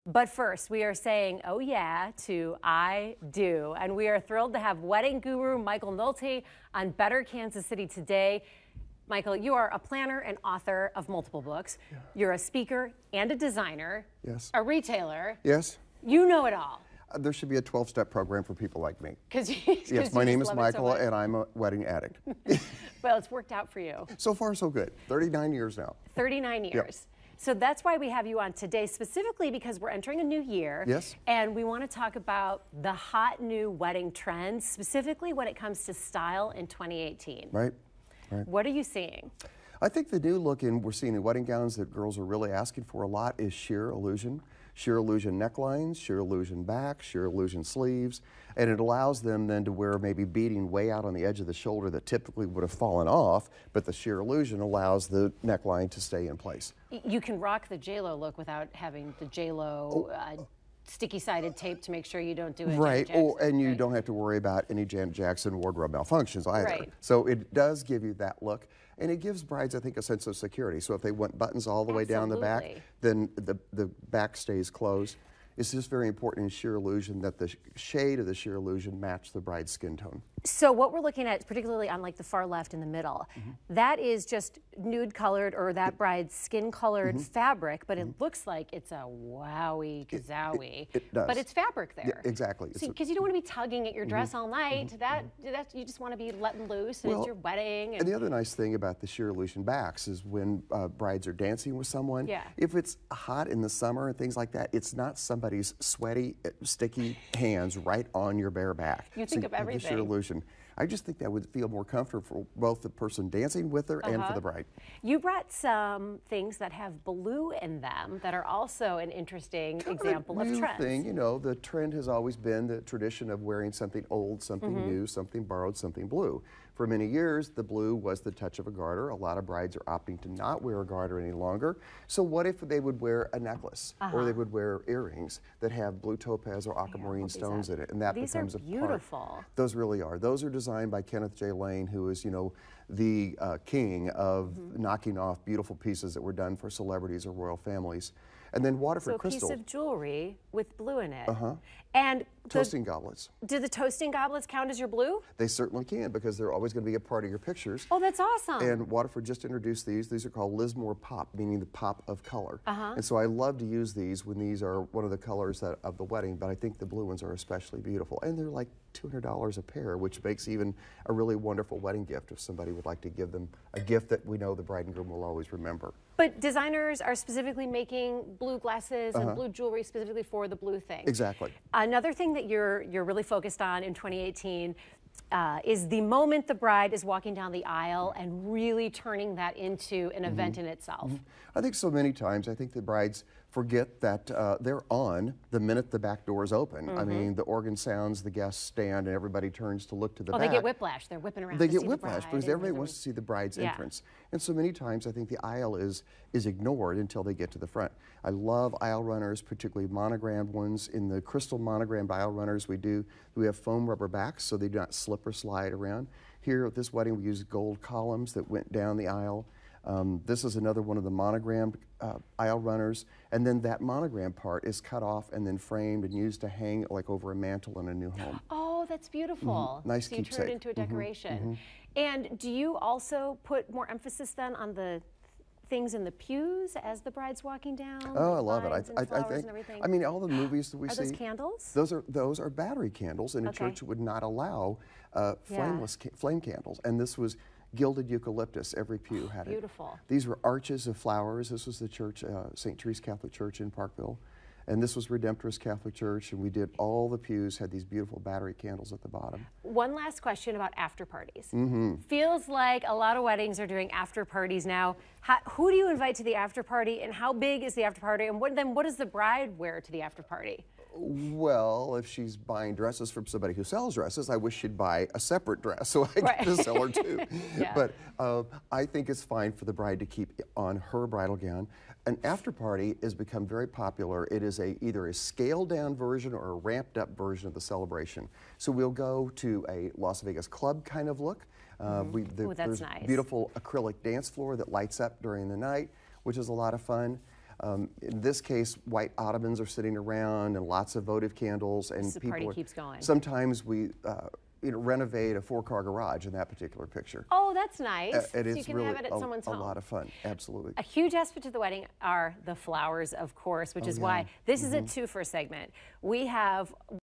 But first, we are saying, oh yeah, to I do. And we are thrilled to have wedding guru Michael Nolte on Better Kansas City today. Michael, you are a planner and author of multiple books. Yeah. You're a speaker and a designer. Yes. A retailer. Yes. You know it all. There should be a 12-step program for people like me. Yes, my name is Michael, and I'm a wedding addict. Well, it's worked out for you. So far, so good. 39 years now. 39 years. Yep. So that's why we have you on today, specifically because we're entering a new year. Yes. And we want to talk about the hot new wedding trends, specifically when it comes to style in 2018. Right. What are you seeing? I think the new look we're seeing in wedding gowns that girls are really asking for a lot is sheer illusion. Sheer illusion necklines, sheer illusion back, sheer illusion sleeves, and it allows them then to wear maybe beading way out on the edge of the shoulder that typically would have fallen off, but the sheer illusion allows the neckline to stay in place. You can rock the J-Lo look without having the J-Lo sticky-sided tape to make sure you don't do it. Right, and you don't have to worry about any Janet Jackson wardrobe malfunctions either. Right. So it does give you that look, and it gives brides, I think, a sense of security. So if they want buttons all the way down the back, then the back stays closed. It's just very important in sheer illusion that the shade of the sheer illusion match the bride's skin tone. So what we're looking at, particularly on like the far left in the middle, that is just nude colored or that bride's skin colored fabric, but it looks like it's a wowie kazowie. It does. But it's fabric there. Yeah, exactly. Because you don't want to be tugging at your dress all night. That you just want to be letting loose, and it's your wedding. And the other nice thing about the sheer illusion backs is when brides are dancing with someone, yeah. if it's hot in the summer and things like that, it's not somebody's sweaty, sticky hands right on your bare back. You think of everything. The sheer illusion. I just think that would feel more comfortable for both the person dancing with her and for the bride. You brought some things that have blue in them that are also an interesting example of trends. Thing, you know, the trend has always been the tradition of wearing something old, something new, something borrowed, something blue. For many years, the blue was the touch of a garter. A lot of brides are opting to not wear a garter any longer. So what if they would wear a necklace or they would wear earrings that have blue topaz or aquamarine stones in it, and that becomes a part. These are beautiful. Those really are. Those are designed by Kenneth J. Lane, who is, you know, the king of knocking off beautiful pieces that were done for celebrities or royal families. And then Waterford Crystal. So a piece of jewelry with blue in it. And toasting goblets. Do the toasting goblets count as your blue? They certainly can, because they're always going to be a part of your pictures. Oh, that's awesome. And Waterford just introduced these. These are called Lismore Pop, meaning the pop of color. And so I love to use these when these are one of the colors of the wedding, but I think the blue ones are especially beautiful. And they're like $200 a pair, which makes even a really wonderful wedding gift if somebody would like to give them a gift that we know the bride and groom will always remember. But designers are specifically making blue glasses and blue jewelry specifically for the blue thing. Exactly. Another thing that you're really focused on in 2018 is the moment the bride is walking down the aisle and really turning that into an event in itself. I think so many times, I think the brides forget that they're on the minute the back door is open. I mean, the organ sounds, the guests stand, and everybody turns to look to the back. They get whiplash. They're whipping around. They get whiplash because everybody wants to see the bride's entrance. And so many times, I think the aisle is ignored until they get to the front. I love aisle runners, particularly monogrammed ones. In the crystal monogrammed aisle runners, we have foam rubber backs so they do not slip or slide around. Here at this wedding, we used gold columns that went down the aisle. This is another one of the monogrammed aisle runners, and then that monogram part is cut off and then framed and used to hang like over a mantle in a new home. Oh, that's beautiful. Nice keepsake. So you turn it into a decoration. And do you also put more emphasis then on the things in the pews as the bride's walking down? Oh, I love it. I think. I mean, all the movies that we see. Are those candles? Those are battery candles, and a church would not allow flame candles. And this was gilded eucalyptus. Every pew had it. Beautiful. These were arches of flowers. This was the church, St. Therese Catholic Church in Parkville. And this was Redemptorist Catholic Church, and we did all the pews had these beautiful battery candles at the bottom. One last question about after parties. Feels like a lot of weddings are doing after parties now. Who do you invite to the after party, and how big is the after party, and what does the bride wear to the after party? Well, if she's buying dresses from somebody who sells dresses, I wish she'd buy a separate dress so I get to sell her too. But I think it's fine for the bride to keep on her bridal gown. An after party has become very popular. It is either a scaled down version or a ramped up version of the celebration. So we'll go to a Las Vegas club kind of look. There's nice. Beautiful acrylic dance floor that lights up during the night, which is a lot of fun. In this case, white ottomans are sitting around and lots of votive candles, and The party keeps going. Sometimes we renovate a 4-car garage in that particular picture. Oh, that's nice. It so is you can really have it at someone's a home. lot of fun, absolutely. A huge aspect of the wedding are the flowers, of course, which is why this is a 2-for segment. We have